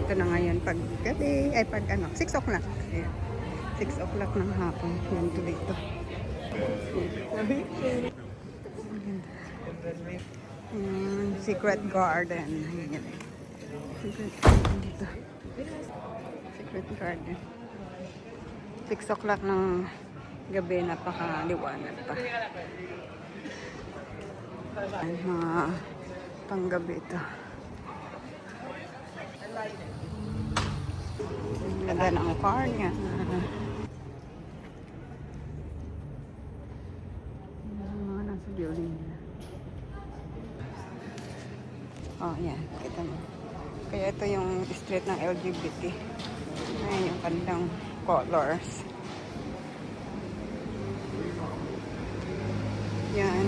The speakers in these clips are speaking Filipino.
Ito na ngayon pag gabi, ay pag ano, 6 o'clock. Ayan. 6 o'clock ng hapon. Yan to dito. Secret Garden. Ayan. Secret Garden dito. Secret Garden. 6 o'clock ng gabi, napakaliwanag pa. Ayan, mga panggabi ito. Ganda ng car niya. Mga nasa building niya. Oh, yan. Kita mo. Kaya ito yung street ng LGBT. Ayan yung kanilang colors. Yan.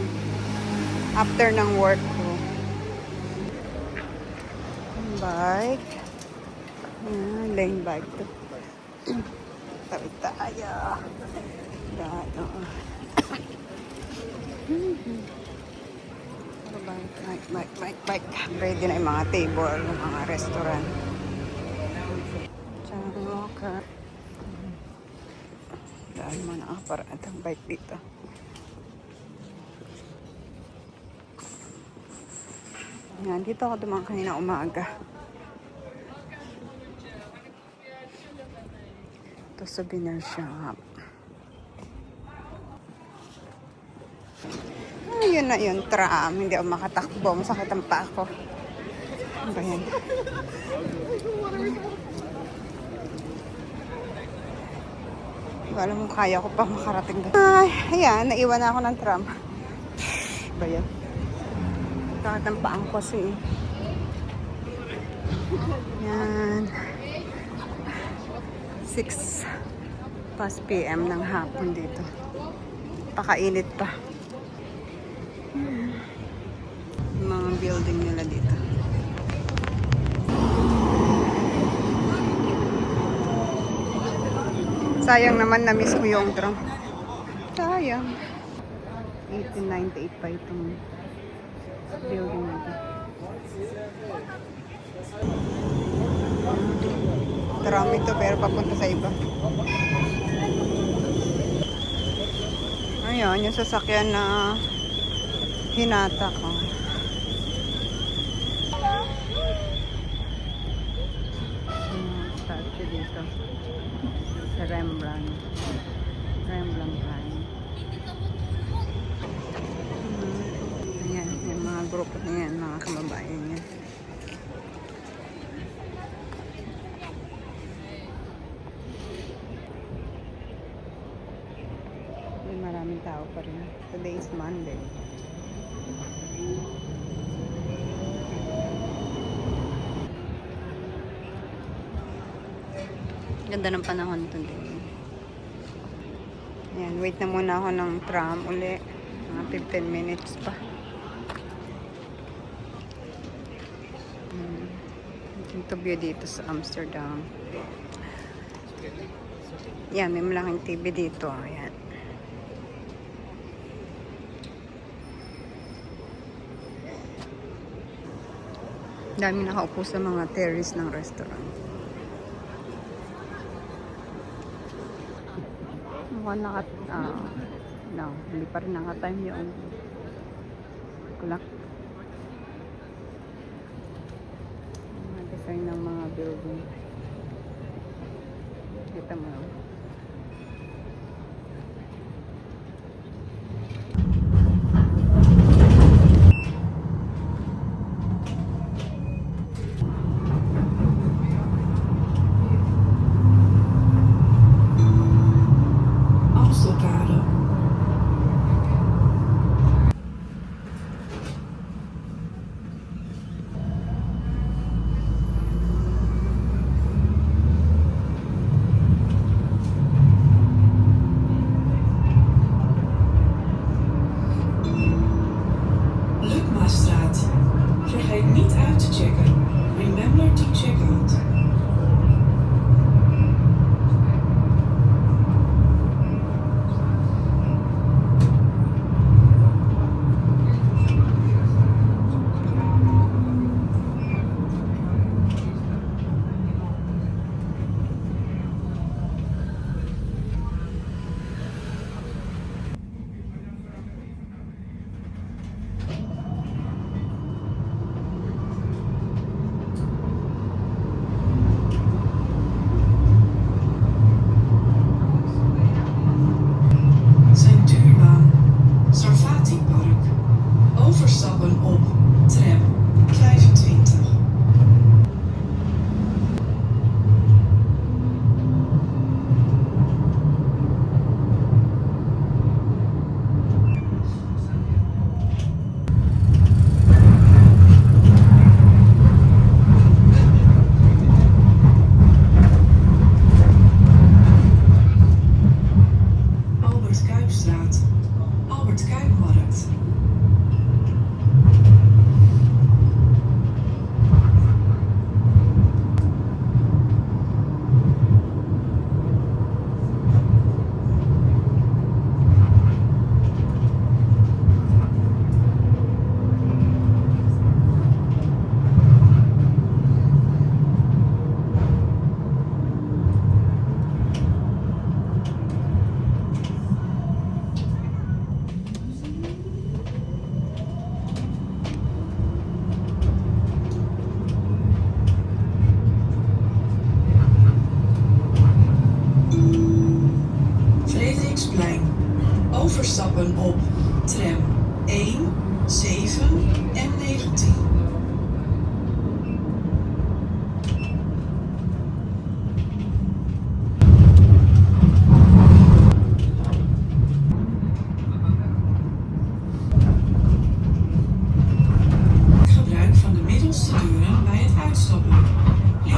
After ng work ko. Bike. Lane bike to. Tabi tayo. Dito. Bike. Ready na yung mga table, yung mga restaurant. Tsaka walker. Dahil mo nakaparaan ang bike dito. Yan, dito ako dumaan kanina umaga. Ito souvenir shop. Ayun na yun, tram. Hindi ako makatakbo. Masakit ang paa ko. Ano ba yan? Hindi alam mo, kaya ko pa makarating doon. Ay, ayan, naiwan na ako ng tram. Ba yan? Sakit ang paa ko kasi. Yan. 6 past PM ng hapon dito. Pakainit pa. Yung mga building nila dito. Sayang naman na-miss ko yung tram. Sayang. 1898 pa itong building nito. Tram ito pero papunta sa iba. Ayan, yung sasakyan na hinata ko. Statue dito. Sa Rembrandt line. Ayan, yung mga grupo na yan, mga kababayan yan. Maraming tao pa rin. Today is Monday. Ganda ng panahon today. Ayan, wait na muna ako ng tram uli. Mga 15 minutes pa. Ito view dito sa Amsterdam. Yan, may malaking TV dito. Ayan. Dami nakaupo sa mga terrace ng restaurant. Mukhang no, hindi pa rin naka-time yung kulak. Mga design ng mga building. Kita mo.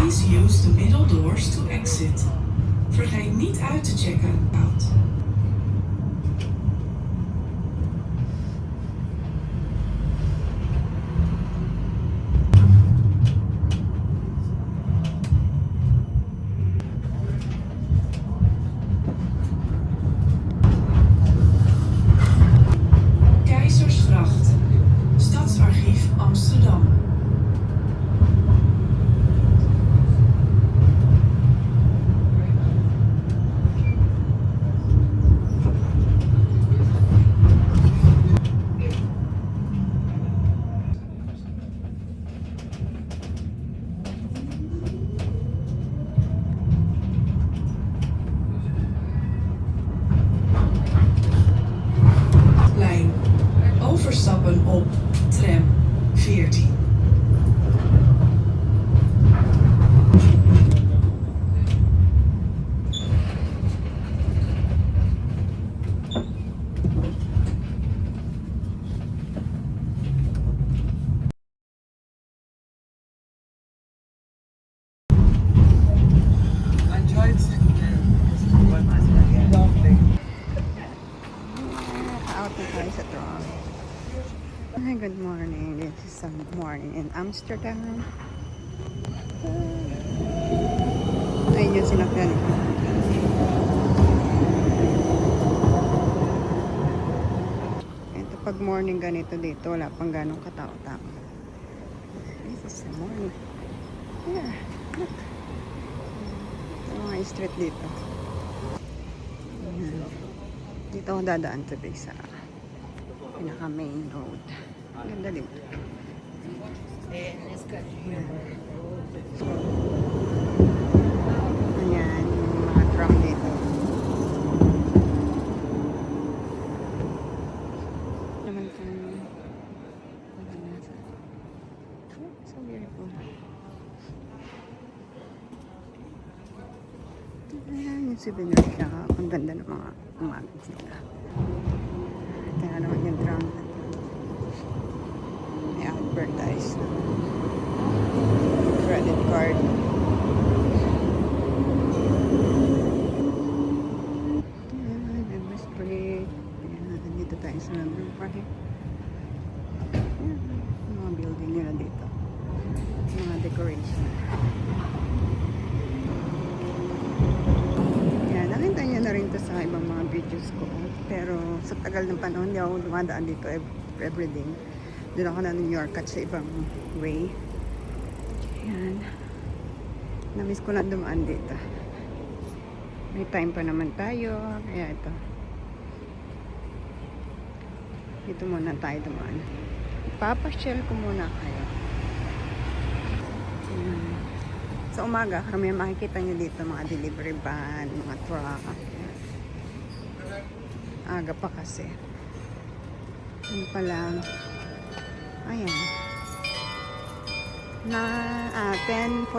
Please use the middle doors to exit. Vergeet niet uit te checken out. Keizersgracht, Stadsarchief Amsterdam. Lijn. Overstappen op tram 14. Out na tayo sa tram. Hi, good morning. This is some morning in Amsterdam. Ayun yung sinakyan. Ito pag morning ganito dito, wala pang ganong katao-tao. This is the morning. Yeah, look. Yung mga street dito. Ayan. Dito ako dadaan today sa pinaka main road. Ganda din. Ayan, yung mga tram dito. Naman itong so beautiful. Ayan, yung souvenir siya. Ang ganda ng mga umagas nila. Tingnan naman yung tram. May advertise na credit card. Ayan, Emma Street. Ayan, dito tayo sa London Park. Ayan, yung mga building nila dito. Mga decoration. Ayan, nakita niyo na rin to sa ibang mga videos ko. Pero sa tagal ng panahon, hindi ako dumadaan dito everyday. Doon ako na New York at sa ibang way. Ayan. Namiss ko na dumaan dito. May time pa naman tayo. Kaya ito. Dito muna tayo dumaan. Papasyal ko muna kayo. Ayan. Sa umaga, karamihan makikita nyo dito mga delivery van, mga truck. Aga pa kasi. Ano pa lang. Ayan. 10:45.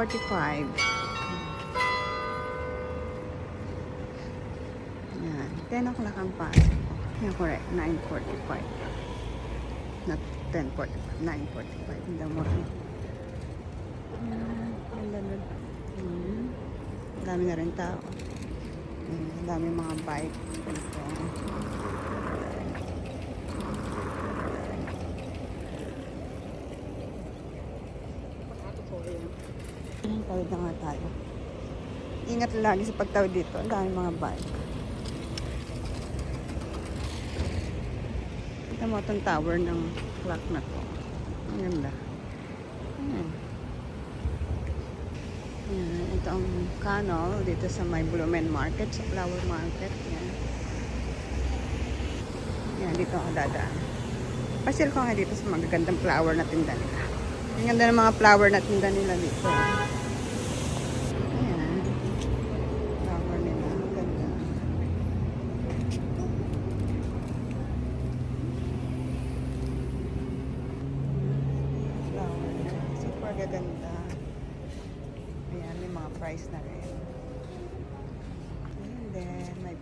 Ayan. 10 o'clock ang pasok. Yan, correct. 9:45. Not 10:45. 9:45 in the morning. Ayan. Ang dami na rin tao. Ang dami mga bike. Ito. Tawid na nga tayo. Ingat lagi sa pagtawid dito. Ang dami mga bike. Ito mo itong tower ng clock na to. Ang ganda. Ayan. Ayan. Ito ang canal dito sa may Blumen Market, sa flower market. Ayan. Ayan, dito ako dadaan. Pasil ko nga dito sa magagandang flower na tinda nila. Ang ganda ng mga flower na tinda nila dito. Ayan. Flower nila. Ang ganda. Flower nila. Super gaganda. Ayan, may mga price na rin. And then, may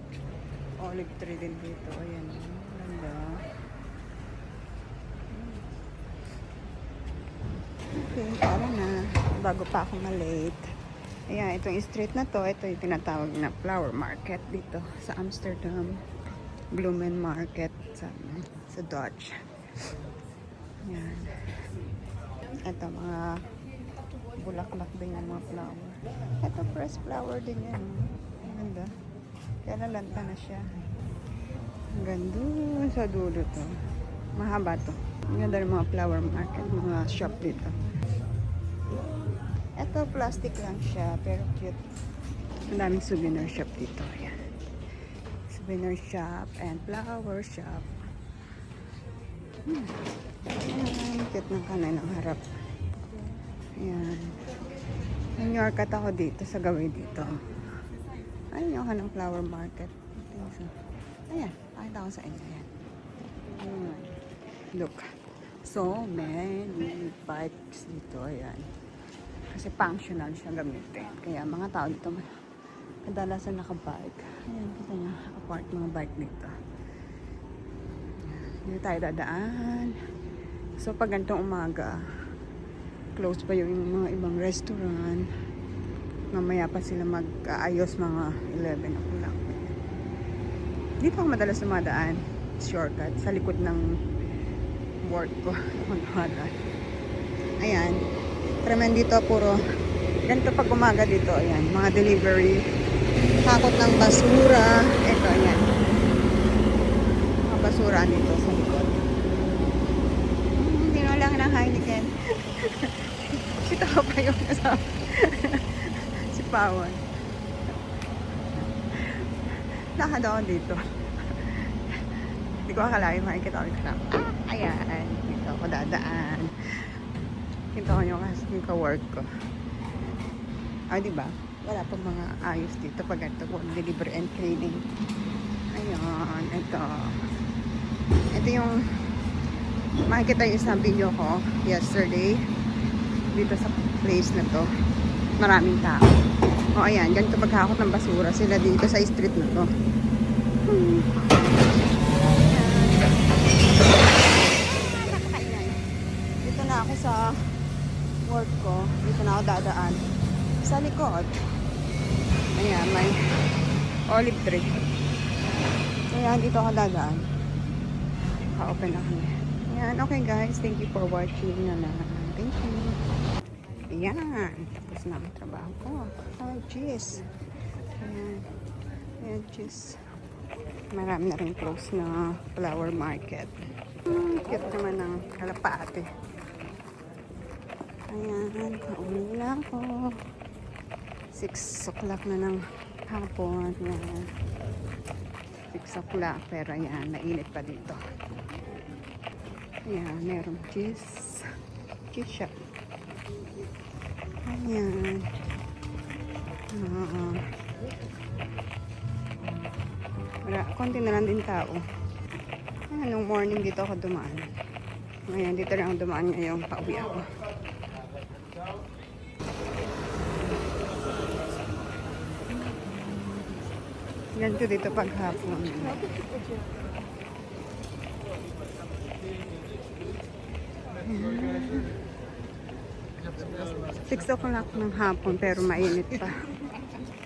olive tree din dito. Ayan. Ganda. Okay, tara na. bago pa ako malate. Ayan, itong street na to, ito yung tinatawag na flower market dito sa Amsterdam. Bloemen Market sa Dutch. Ayan. Ito, mga bulaklak din yung mga flower. Ito, fresh flower din yan. Ang ganda. Kaya nalanta na siya. Ang ganda sa dulo to. Mahaba to. Ang ganda ng mga flower market, mga shop dito. Ito, plastic lang siya, pero cute. Ang daming souvenir shop dito. Ayan. Souvenir shop and flower shop. Ayan, cute ng kanay ng harap. Ayan. New York at ako dito sa gawin dito. Ayun yung kanang flower market. Ayan, pakita ko sa inyo. Ayan. Ayan. Look. So many bikes dito. Ayan. Kasi functional siya gamitin. Kaya mga tao dito kadalasan nakabike. Ayan, kita nyo. Nakapark mga bike dito. Dito tayo dadaan. So pag ganitong umaga, close pa yung mga ibang restaurant. Mamaya pa sila mag-aayos mga 11 o'clock. Dito ako madalas dumadaan. Shortcut. Sa likod ng work ko. Ayan. Pero man dito puro ganito pag umaga dito. Ayan. Mga delivery. Takot ng basura. Ito. Ayan. Mga basura dito sa likod. Hindi lang ng Heineken. Si Tao pa yung kasama. Si Pawan. Lakad ako dito. Hindi ko akalain makikita ko yung kasama. Ayan. Dito ako dadaan. Kita ko yung ka-work ko. Diba? Wala pang mga ayos dito pag ito po. Delivery and trading. Ayan. Ito. Ito yung makikita yung isang video ko yesterday. Dito sa place na to. Maraming tao. O ayan, ganito paghakot ng basura sila dito sa street na to. Dito na ako sa work ko. Dito na ako dadaan. Sa likod. Ayan, may olive tree. Ayan, dito ako dadaan. Ka-open ako. Ayan, okay guys. Thank you for watching na lang. Thank you. Ayan. Tapos na ang trabaho ko. Oh, cheese. Ayan. Ayan, cheese. Marami na rin close na flower market. Cute naman ng kalapate. Ayan. Pauwi na ako. 6 o'clock na ng hapon. Ayan. 6 o'clock. Pero ayan, mainit pa dito. Ayan, merong cheese. Cheese shop. Ayan. Konti na lang din tao. Ayan, nung morning dito ako dumaan. Ngayon, dito lang ako dumaan ngayong pauwi ako. Ganito dito paghapon. 6 o'clock ng hapon pero mainit pa.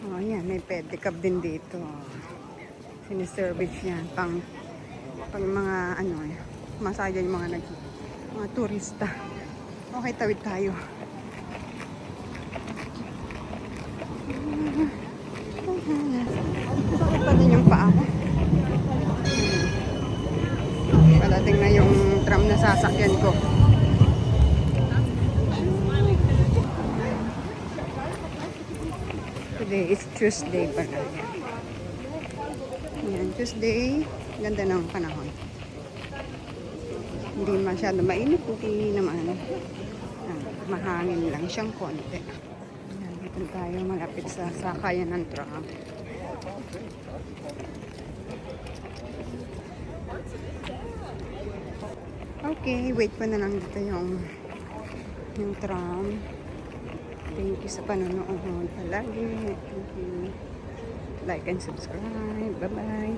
Oh, yan, may pedicab din dito. Siniservice yan pang mga ano eh, masaya yung mga turista. Okay, tawid tayo. Bakit pa din yung paa ko? Padating na yung tram na sasakyan ko. Today is Tuesday pala. Ayan, Tuesday. Ganda ng panahon. Hindi masyado mainit. Hindi naman. Mahangin lang siyang konti. Ayan, dito tayo malapit sa sakayan ng tram. Okay, wait pa na lang dito yung tram. Thank you sa panonood palagi. Thank you. Like and subscribe. Bye-bye.